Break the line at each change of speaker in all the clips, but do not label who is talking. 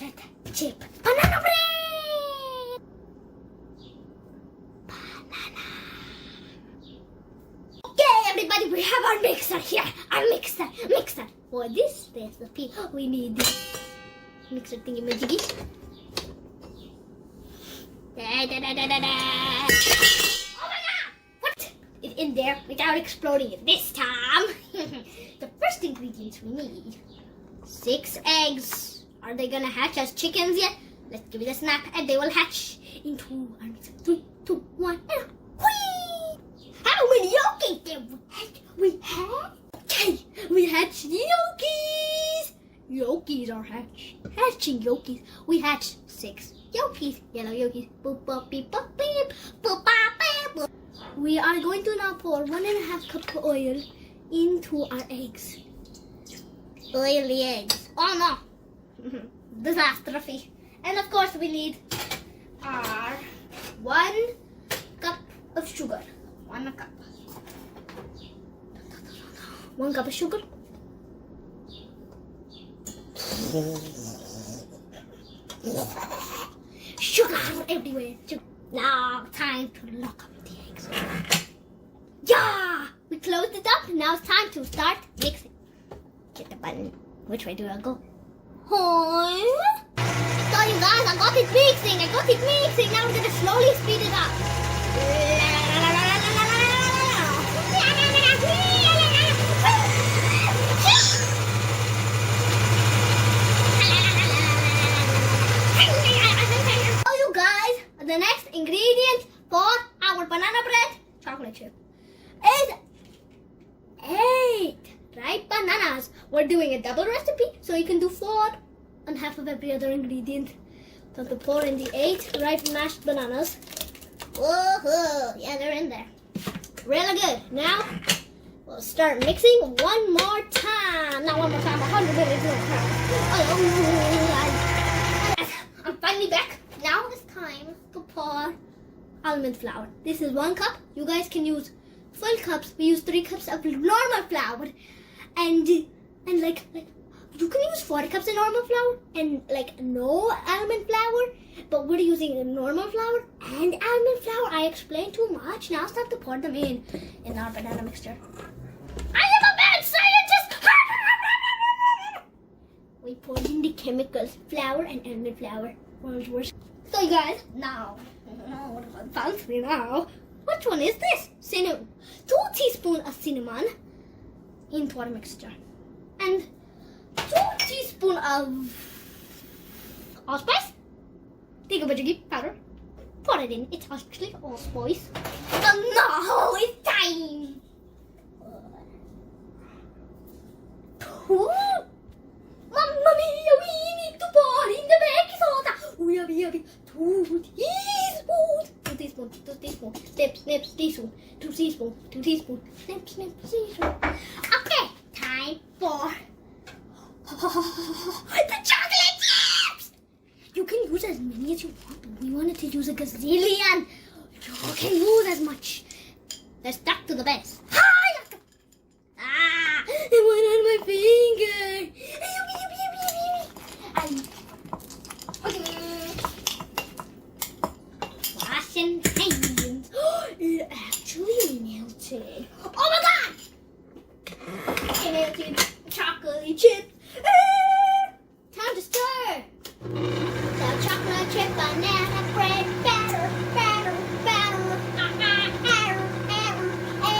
chocolate chip banana bread. Banana. Okay, everybody, we have our mixer here. Our mixer. For this recipe, we need this mixer thingy-majiggy. Oh my god! What is in there without exploding it this time? The first ingredients we need: 6 eggs. Are they gonna hatch as chickens yet? Let's give it a snap and they will hatch into 3, 2, 1, and whee! How many yolkies did we have? Okay, we hatched yolkies. Yolkies are hatching yolkies. We hatched 6 yolkies. Yellow yolkies. Boop, boop, beep, boop, beep. Boop, boop, beep, boop. We are going to now pour 1.5 cups of oil into our eggs. Oily eggs. Oh no! Disastrophe. And of course we need our 1 cup of sugar. 1 cup. 1 cup of sugar. Sugar everywhere. Now time to lock up the eggs. Yeah! We closed it up. Now it's time to start mixing. Hit the button. Which way do I go? Home. So you guys, I got it mixing. Now we're gonna slowly speed it up. Oh, you guys, the next ingredient for our banana bread chocolate chip is 8 ripe bananas. We're doing a double recipe, so you can do 4 and half of every other ingredient. So to pour in the 8 ripe mashed bananas. Woohoo! Yeah, they're in there. Really good. Now we'll start mixing one more time. Not one more time, 100 minutes more time. I'm finally back. Now it's time to pour almond flour. This is 1 cup. You guys can use full cups. We use 3 cups of normal flour, and like you can use 4 cups of normal flour and like no almond flour, but we're using normal flour and almond flour. I explained too much. Now it's time to pour them in our banana mixture. I am a mad scientist. We poured in the chemicals, flour and almond flour. Worse. So you guys, now fancy now. Which one is this? Cinnamon. 2 teaspoons of cinnamon into our mixture. And 2 teaspoons of allspice. Thingamajiggy powder. Pour it in. It's actually allspice. Oh no, it's time. Mamma mia, we need to pour in the baking soda. We have 2 teaspoons. 2 teaspoons. Snip, teaspoon. 2 teaspoons. Snip, teaspoon. Okay, time for the chocolate chips. You can use as many as you want, but we wanted to use a gazillion. You can use as much. They're stuck to the base. It went on my finger. Washing hands. It actually melted. Oh my god! It melted chocolate chips. Time to stir. The chocolate chip banana bread batter.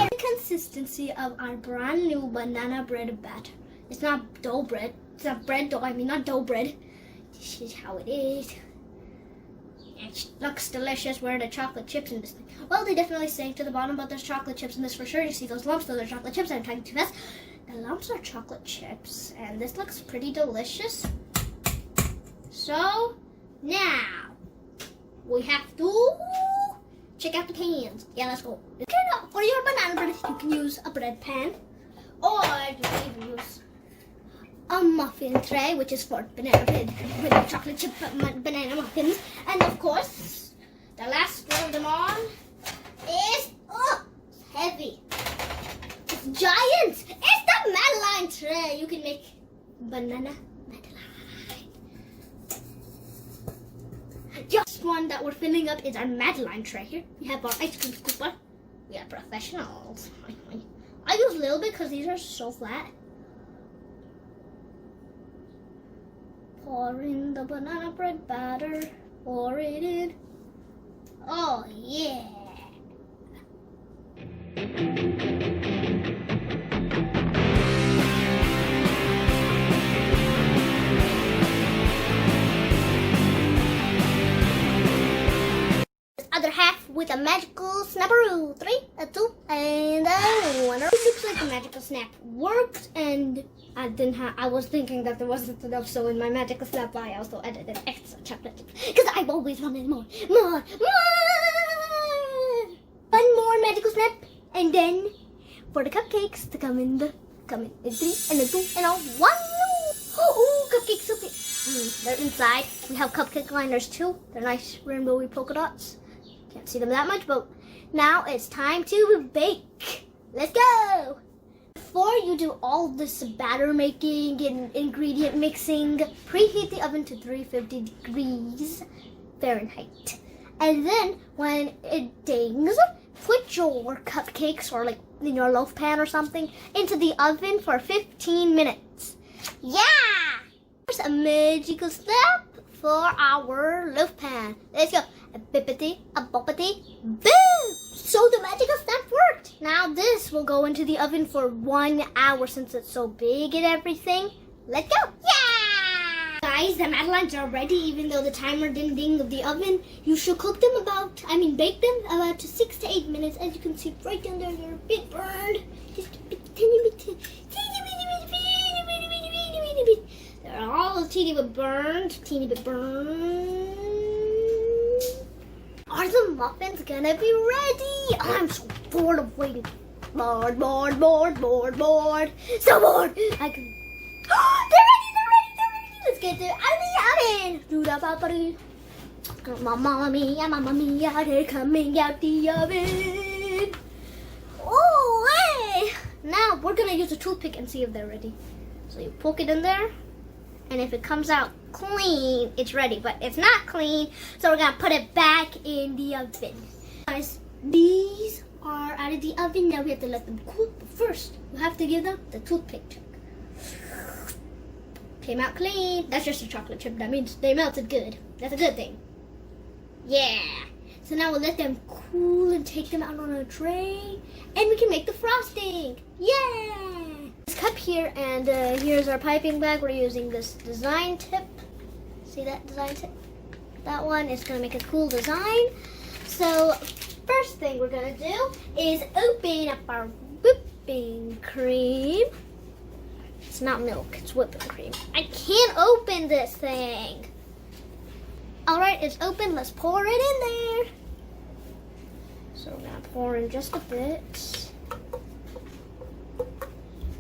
The consistency of our brand new banana bread batter. It's not dough bread. It's not bread dough. I mean, not dough bread. This is how it is. It looks delicious. Where are the chocolate chips in this thing? Well, they definitely sank to the bottom, but there's chocolate chips in this for sure. You see those lumps? Those are chocolate chips. I'm trying too fast. The lumps are chocolate chips, and this looks pretty delicious. So now we have to check out the pans. Yeah, let's go. For your banana bread, you can use a bread pan, or you can even use a muffin tray, which is for banana bread with chocolate chip banana muffins. And of course, the last one of them on is heavy. It's giant. It's the Madeline tray. You can make banana Madeline. one that we're filling up is our Madeline tray. Here we have our ice cream scooper. We are professionals. I use a little bit because these are so flat. Pour in the banana bread batter. Pour it in. Oh yeah. Other half with a magical snapperoo. 3, a 2, and a 1. It looks like the magical snap worked, and I was thinking that there wasn't enough, so in my magical snap I also added an extra chocolate chip because I've always wanted more. One more magical snap, and then for the cupcakes to come in 3 and a 2 and a 1. Oh, cupcakes, okay. They're inside. We have cupcake liners too. They're nice rainbowy polka dots. Can't see them that much, but now it's time to bake. Let's go! Before you do all this batter making and ingredient mixing, preheat the oven to 350 degrees Fahrenheit. And then when it dings, put your cupcakes or like in your loaf pan or something into the oven for 15 minutes. Yeah! There's a magical step for our loaf pan. Let's go. A bippity, a boppity, boom! So the magical step worked. Now this will go into the oven for 1 hour since it's so big and everything. Let's go. Yeah! Guys, the Madelines are ready even though the timer didn't ding of the oven. You should bake them about 6 to 8 minutes. As you can see right down there, they're a bit burned. Just a bit, teeny bit. They're all a teeny bit burned. Are the muffins gonna be ready? I'm so bored of waiting. Bored. So bored. I can. They're ready. Let's get them out of the oven. Do da ba ba doo. Mamma mia, they're coming out the oven. Oh, hey. Now we're gonna use a toothpick and see if they're ready. So you poke it in there. And if it comes out clean, it's ready. But it's not clean, so we're gonna put it back in the oven. Guys, these are out of the oven. Now we have to let them cool. But first, you have to give them the toothpick check. Came out clean. That's just a chocolate chip. That means they melted good. That's a good thing. Yeah. So now we'll let them cool and take them out on a tray. And we can make the frosting. Yeah. Cup here, and here's our piping bag. We're using this design tip. See that design tip? That one is going to make a cool design. So first thing we're going to do is open up our whipping cream. It's not milk, it's whipping cream. I can't open this thing. Alright, it's open. Let's pour it in there. So we're going to pour in just a bit.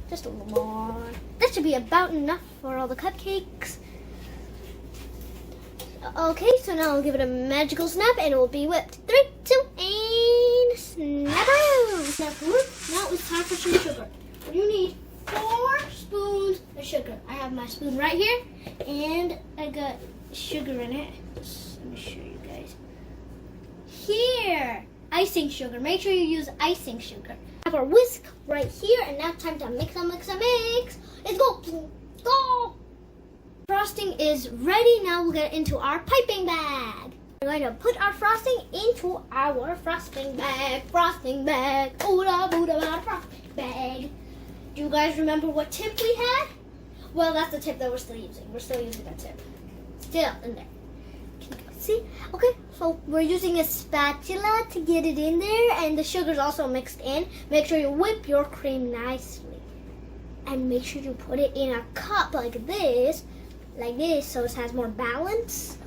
Just a little more. That should be about enough for all the cupcakes. Okay, so now I'll give it a magical snap and it will be whipped. 3, 2, and snap-a-roo! Snap-a-roo. Now it's time for some sugar. You need 4 spoons of sugar. I have my spoon right here, and I got sugar in it. Let me show you guys. Here, icing sugar. Make sure you use icing sugar. Have our whisk right here, and now time to mix. Let's go. Go. Frosting is ready. Now we'll get into our piping bag. We're going to put our frosting into our frosting bag. Frosting bag. Ooda booda bada frosting bag. Do you guys remember what tip we had? Well, that's the tip that we're still using. We're still using that tip. Still in there. See? Okay, so we're using a spatula to get it in there, and the sugar's also mixed in. Make sure you whip your cream nicely. And make sure you put it in a cup like this, so it has more balance.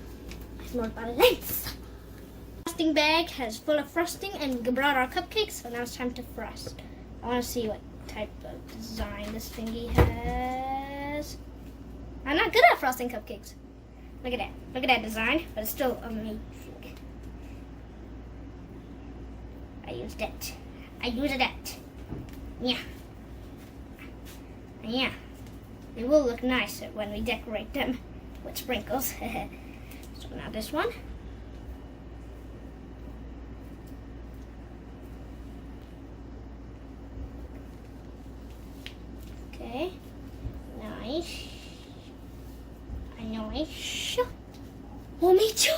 Frosting bag has full of frosting, and we brought our cupcakes, so now it's time to frost. I want to see what type of design this thingy has. I'm not good at frosting cupcakes. Look at that design, but it's still amazing. I used it. Yeah. They will look nicer when we decorate them with sprinkles. So now this one. finish. Well, me too.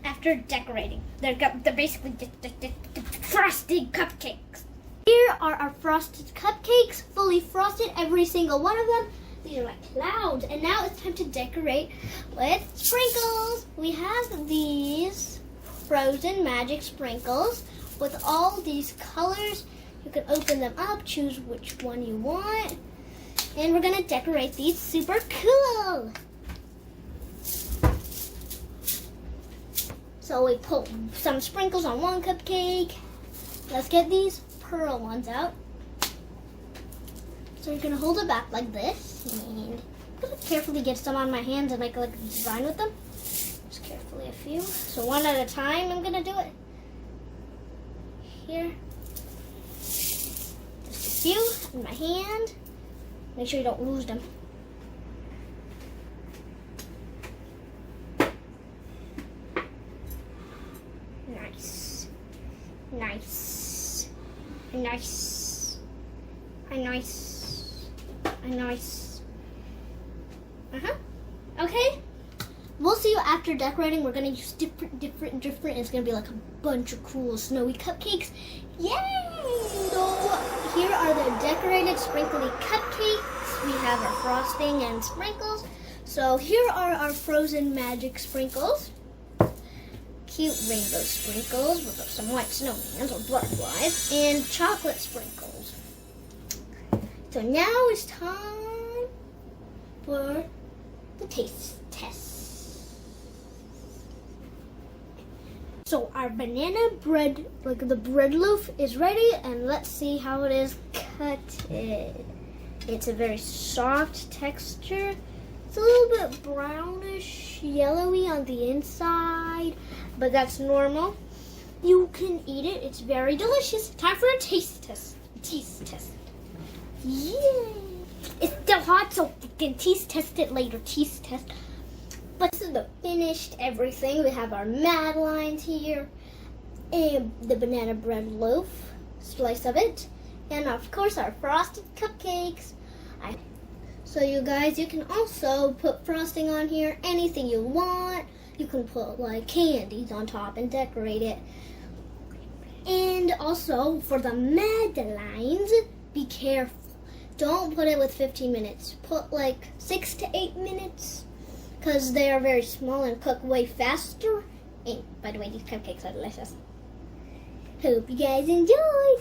After decorating, they're basically just frosted cupcakes. Here are our frosted cupcakes, fully frosted, every single one of them. These are like clouds. And now it's time to decorate with sprinkles. We have these frozen magic sprinkles with all these colors. You can open them up, choose which one you want. And we're gonna decorate these super cool. So we put some sprinkles on one cupcake. Let's get these pearl ones out. So you're gonna hold it back like this, and I'm gonna carefully get some on my hands and make like a design with them. Just carefully a few. So one at a time, I'm gonna do it. Here, just a few in my hand. Make sure you don't lose them. Nice, nice, nice, nice, nice. Okay. We'll see you after decorating. We're gonna use different. It's gonna be like a bunch of cool snowy cupcakes. Yay! So here are the decorated sprinkly cupcakes. We have our frosting and sprinkles. So here are our frozen magic sprinkles. Cute rainbow sprinkles with some white snowmans or butterflies and chocolate sprinkles. So now it's time for the taste test. So our banana bread, like the bread loaf, is ready, and let's see how it is cut. It's a very soft texture. It's a little bit brownish, yellowy on the inside, but that's normal. You can eat it. It's very delicious. Time for a taste test. Taste test. Yeah. It's still hot, so we can taste test it later. Taste test. But this is the finished everything. We have our madelienes here, and the banana bread loaf, slice of it, and of course our frosted cupcakes. So you guys, you can also put frosting on here, anything you want. You can put like candies on top and decorate it. And also for the madelienes, be careful. Don't put it with 15 minutes. Put like 6 to 8 minutes, because they are very small and cook way faster. And by the way, these cupcakes are delicious. Hope you guys enjoyed.